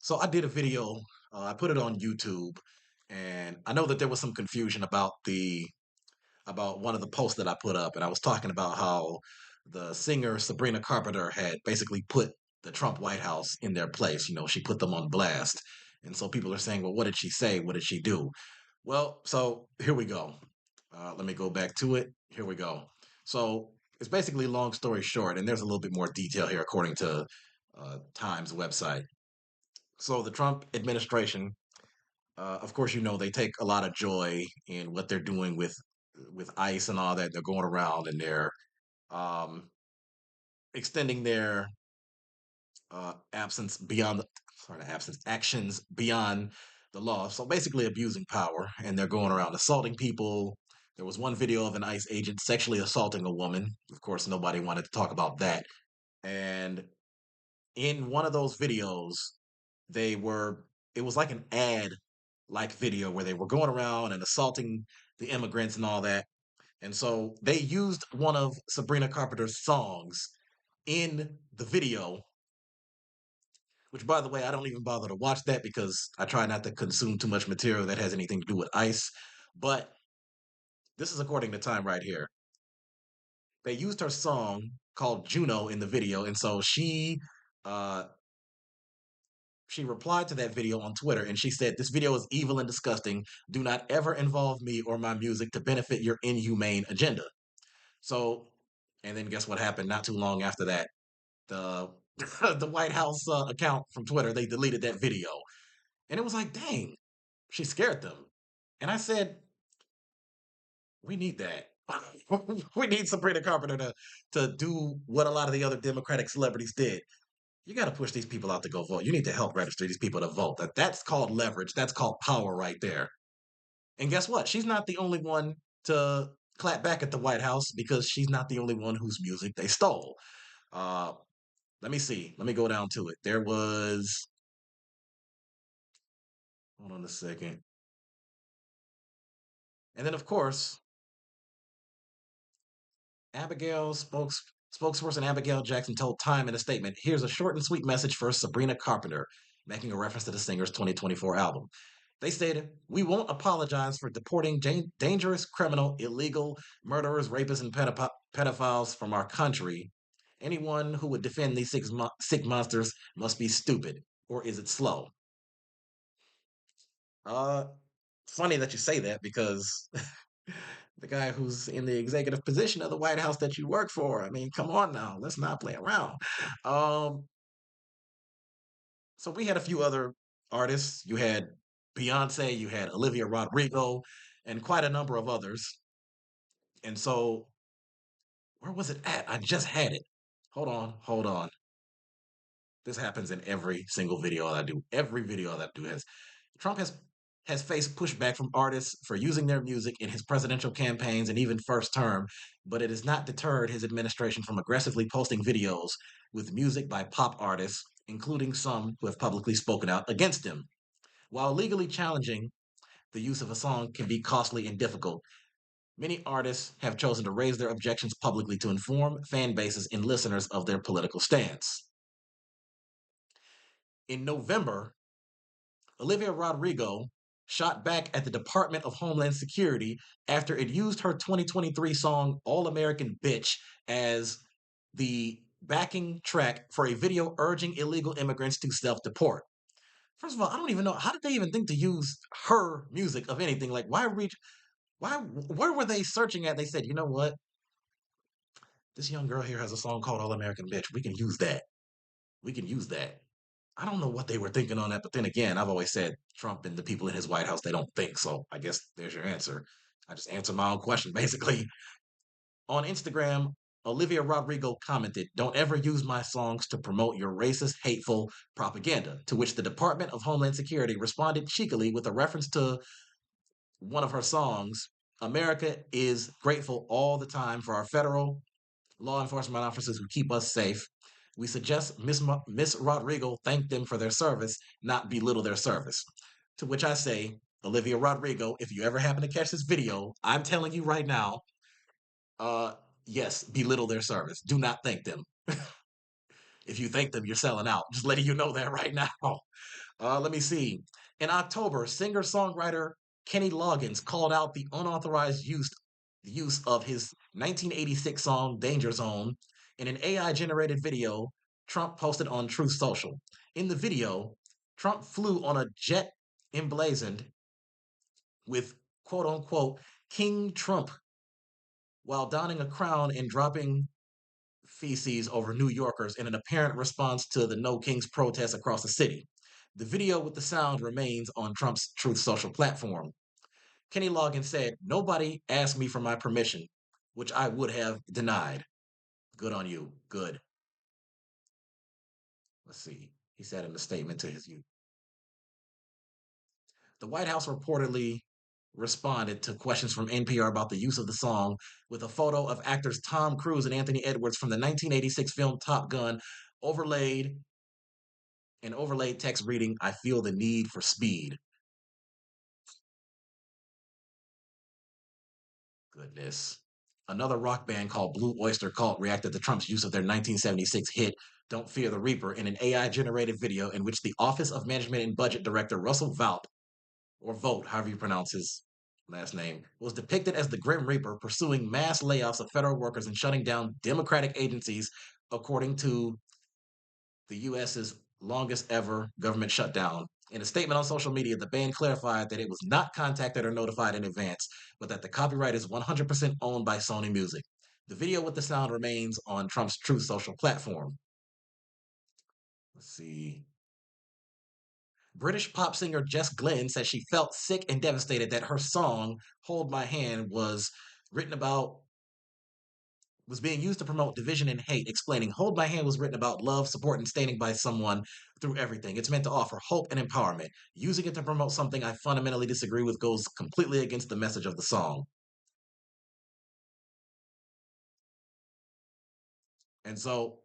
So I did a video. I put it on YouTube, and I know that there was some confusion about the about one of the posts that I put up, and I was talking about how the singer Sabrina Carpenter had basically put the Trump White House in their place. You know, she put them on blast, and so people are saying, "Well, what did she say? What did she do?" Well, so here we go. Let me go back to it. Here we go. So it's basically long story short, and there's a little bit more detail here according to Times website. So the Trump administration, of course, you know they take a lot of joy in what they're doing with ICE and all that. They're going around and they're um, extending their absence beyond the sorry, not absence actions beyond the law. So basically, abusing power, and they're going around assaulting people. There was one video of an ICE agent sexually assaulting a woman. Of course, nobody wanted to talk about that. And in one of those videos, they were it was like an ad like video where they were going around and assaulting the immigrants and all that. And so they used one of Sabrina Carpenter's songs in the video, which by the way, I don't even bother to watch that because I try not to consume too much material that has anything to do with ICE. But this is according to Time right here. They used her song called Juno in the video, and so uh she replied to that video on Twitter and she said, "This video is evil and disgusting. Do not ever involve me or my music to benefit your inhumane agenda." So, and then guess what happened not too long after that? The the White House account from Twitter, they deleted that video. And it was like, dang, she scared them. And I said, we need that. We need Sabrina Carpenter to do what a lot of the other Democratic celebrities did. You got to push these people out to go vote. You need to help register these people to vote. That's called leverage. That's called power right there. And guess what? She's not the only one to clap back at the White House because she's not the only one whose music they stole. Uh, let me see. Let me go down to it. There was. Hold on a second. And then, of course, spokesperson Abigail Jackson told Time in a statement, "Here's a short and sweet message for Sabrina Carpenter," making a reference to the singer's 2024 album. They stated, "We won't apologize for deporting dangerous, criminal, illegal, murderers, rapists, and pedophiles from our country. Anyone who would defend these sick monsters must be stupid, or is it slow?" Uh, Funny that you say that because the guy who's in the executive position of the White House that you work for. I mean, come on now, let's not play around. Um, so we had a few other artists. You had Beyonce, you had Olivia Rodrigo, and quite a number of others. And so, where was it at? I just had it. Hold on, hold on. This happens in every single video that I do. Every video that I do has Trump has faced pushback from artists for using their music in his presidential campaigns and even first term, but it has not deterred his administration from aggressively posting videos with music by pop artists, including some who have publicly spoken out against him. While legally challenging the use of a song can be costly and difficult, many artists have chosen to raise their objections publicly to inform fan bases and listeners of their political stance. In November, Olivia Rodrigo shot back at the Department of Homeland Security after it used her 2023 song All American Bitch as the backing track for a video urging illegal immigrants to self deport. First of all, I don't even know how did they even think to use her music of anything. Like, why reach? Why? Where were they searching at? They said, you know what? This young girl here has a song called All American Bitch. We can use that. We can use that. I don't know what they were thinking on that, but then again, I've always said Trump and the people in his White House, they don't think. So I guess there's your answer. I just answered my own question, basically. On Instagram, Olivia Rodrigo commented, "Don't ever use my songs to promote your racist, hateful propaganda." To which the Department of Homeland Security responded cheekily with a reference to one of her songs. "America is grateful all the time for our federal law enforcement officers who keep us safe. We suggest Miss Rodrigo thank them for their service, not belittle their service." To which I say, Olivia Rodrigo, if you ever happen to catch this video, I'm telling you right now, uh, yes, belittle their service. Do not thank them. If you thank them, you're selling out. Just letting you know that right now. Let me see. In October, singer-songwriter Kenny Loggins called out the unauthorized use of his 1986 song "Danger Zone" in an AI-generated video Trump posted on Truth Social. In the video, Trump flew on a jet emblazoned with quote unquote King Trump while donning a crown and dropping feces over New Yorkers in an apparent response to the No Kings protests across the city. The video with the sound remains on Trump's Truth Social platform. Kenny Loggins said, "Nobody asked me for my permission, which I would have denied." Good on you. Good. Let's see. He said in a statement to his youth. The White House reportedly responded to questions from NPR about the use of the song with a photo of actors Tom Cruise and Anthony Edwards from the 1986 film Top Gun overlaid overlaid text reading, "I feel the need for speed." Goodness. Another rock band called Blue Oyster Cult reacted to Trump's use of their 1976 hit "Don't Fear the Reaper" in an AI generated video in which the Office of Management and Budget Director Russell Vought, or Vogt, however you pronounce his last name, was depicted as the Grim Reaper pursuing mass layoffs of federal workers and shutting down Democratic agencies, according to the US's longest ever government shutdown. In a statement on social media, the band clarified that it was not contacted or notified in advance, but that the copyright is 100% owned by Sony Music. The video with the sound remains on Trump's Truth Social platform. Let's see. British pop singer Jess Glynn says she felt sick and devastated that her song "Hold My Hand" was being used to promote division and hate, explaining, "Hold My Hand was written about love, support, and standing by someone through everything. It's meant to offer hope and empowerment. Using it to promote something I fundamentally disagree with goes completely against the message of the song." And so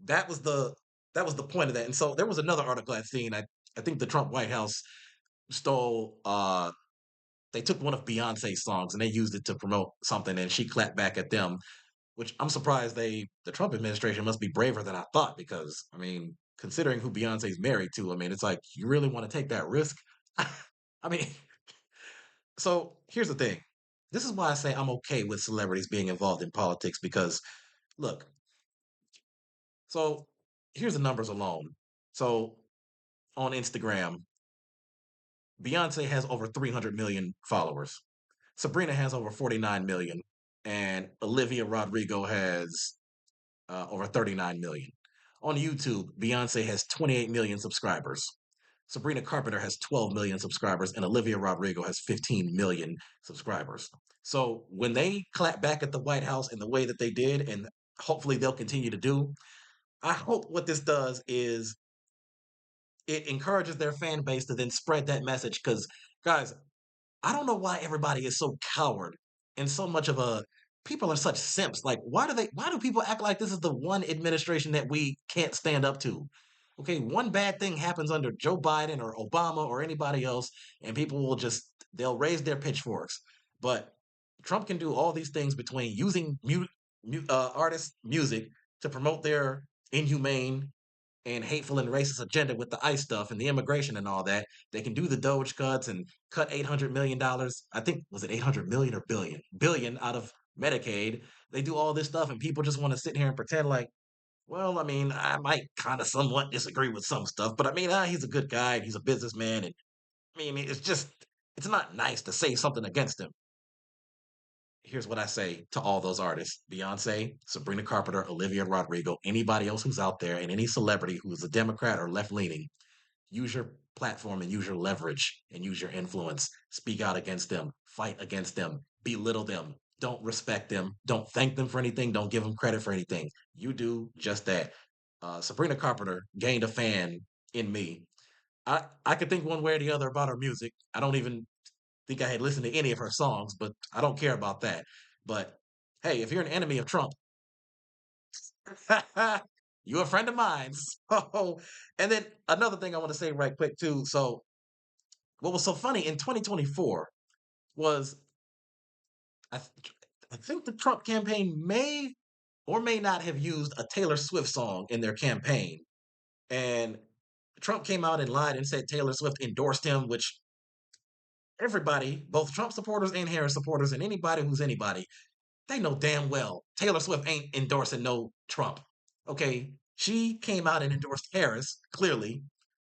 that was the point of that. And so there was another article I'd seen. I think the Trump White House stole they took one of Beyonce's songs and they used it to promote something and she clapped back at them, which I'm surprised the Trump administration must be braver than I thought because I mean, considering who Beyonce's married to, I mean, it's like you really want to take that risk? I mean, so here's the thing. This is why I say I'm okay with celebrities being involved in politics because look, so here's the numbers alone. So on Instagram, Beyonce has over 300 million followers. Sabrina has over 49 million, and Olivia Rodrigo has over 39 million. On YouTube, Beyonce has 28 million subscribers. Sabrina Carpenter has 12 million subscribers, and Olivia Rodrigo has 15 million subscribers. So when they clap back at the White House in the way that they did, and hopefully they'll continue to do, I hope what this does is it encourages their fan base to then spread that message. Because, guys, I don't know why everybody is so coward and so much of a people are such simps. Like, why do people act like this is the one administration that we can't stand up to? Okay, one bad thing happens under Joe Biden or Obama or anybody else, and people will just they'll raise their pitchforks. But Trump can do all these things between using artists' music to promote their inhumane and hateful and racist agenda with the ICE stuff and the immigration and all that. They can do the Doge cuts and cut $800 million. I think was it 800 million or billion out of Medicaid. They do all this stuff, and people just want to sit here and pretend like, well, I mean, I might kind of somewhat disagree with some stuff, but I mean, he's a good guy and he's a businessman, and I mean, it's not nice to say something against him. Here's what I say to all those artists: Beyonce, Sabrina Carpenter, Olivia Rodrigo, anybody else who's out there, and any celebrity who is a Democrat or left leaning, use your platform and use your leverage and use your influence. Speak out against them, fight against them, belittle them. Don't respect them. Don't thank them for anything. Don't give them credit for anything. You do just that. Sabrina Carpenter gained a fan in me. I could think one way or the other about her music. I don't even think I had listened to any of her songs, but I don't care about that. But hey, if you're an enemy of Trump, you're a friend of mine. So, and then another thing I want to say right quick too. So, what was so funny in 2024 was I, th- I think the Trump campaign may or may not have used a Taylor Swift song in their campaign. And Trump came out and lied and said Taylor Swift endorsed him, which everybody, both Trump supporters and Harris supporters, and anybody who's anybody, they know damn well Taylor Swift ain't endorsing no Trump. Okay. She came out and endorsed Harris, clearly,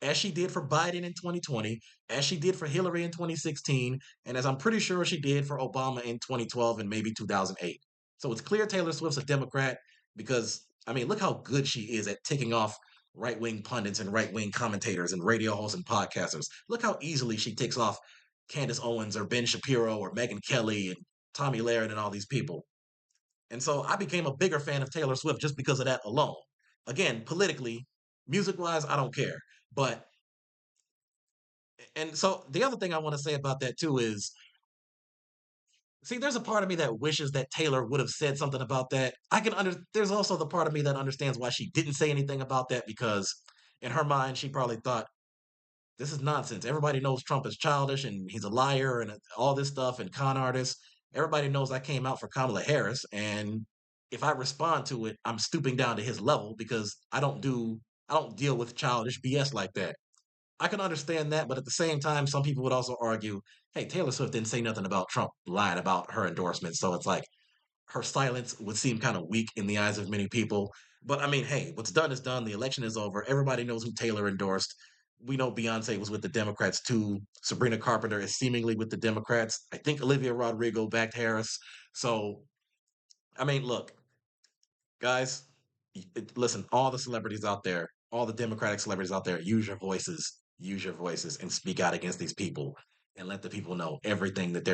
as she did for Biden in 2020, as she did for Hillary in 2016, and as I'm pretty sure she did for Obama in 2012 and maybe 2008. So it's clear Taylor Swift's a Democrat because, I mean, look how good she is at ticking off right wing pundits and right wing commentators and radio hosts and podcasters. Look how easily she ticks off Candace Owens or Ben Shapiro or Megyn Kelly and Tommy Laird and all these people. And so I became a bigger fan of Taylor Swift just because of that alone. Again, politically, music wise, I don't care. But, and so the other thing I want to say about that too is, see, there's a part of me that wishes that Taylor would have said something about that. There's also the part of me that understands why she didn't say anything about that because in her mind, she probably thought, this is nonsense. Everybody knows Trump is childish and he's a liar and all this stuff and con artist. Everybody knows I came out for Kamala Harris, and if I respond to it, I'm stooping down to his level because I don't deal with childish BS like that. I can understand that, but at the same time, some people would also argue, hey, Taylor Swift didn't say nothing about Trump lying about her endorsement, so it's like her silence would seem kind of weak in the eyes of many people. But I mean, hey, what's done is done. The election is over. Everybody knows who Taylor endorsed. We know Beyonce was with the Democrats too. Sabrina Carpenter is seemingly with the Democrats. I think Olivia Rodrigo backed Harris. So, I mean, look, guys, listen, all the celebrities out there, all the Democratic celebrities out there, use your voices, and speak out against these people and let the people know everything that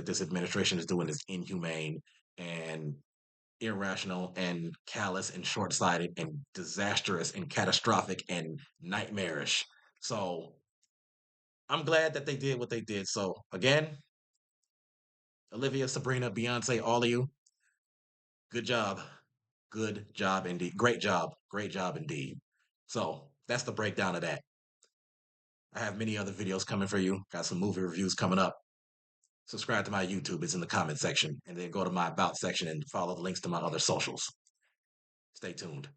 this administration is doing is inhumane and irrational and callous and short-sighted and disastrous and catastrophic and nightmarish. So I'm glad that they did what they did. So again, Olivia, Sabrina, Beyonce, all of you, good job. Good job indeed. Great job. Great job indeed. So that's the breakdown of that. I have many other videos coming for you. Got some movie reviews coming up. Subscribe to my YouTube. It's in the comment section. And then go to my About section and follow the links to my other socials. Stay tuned.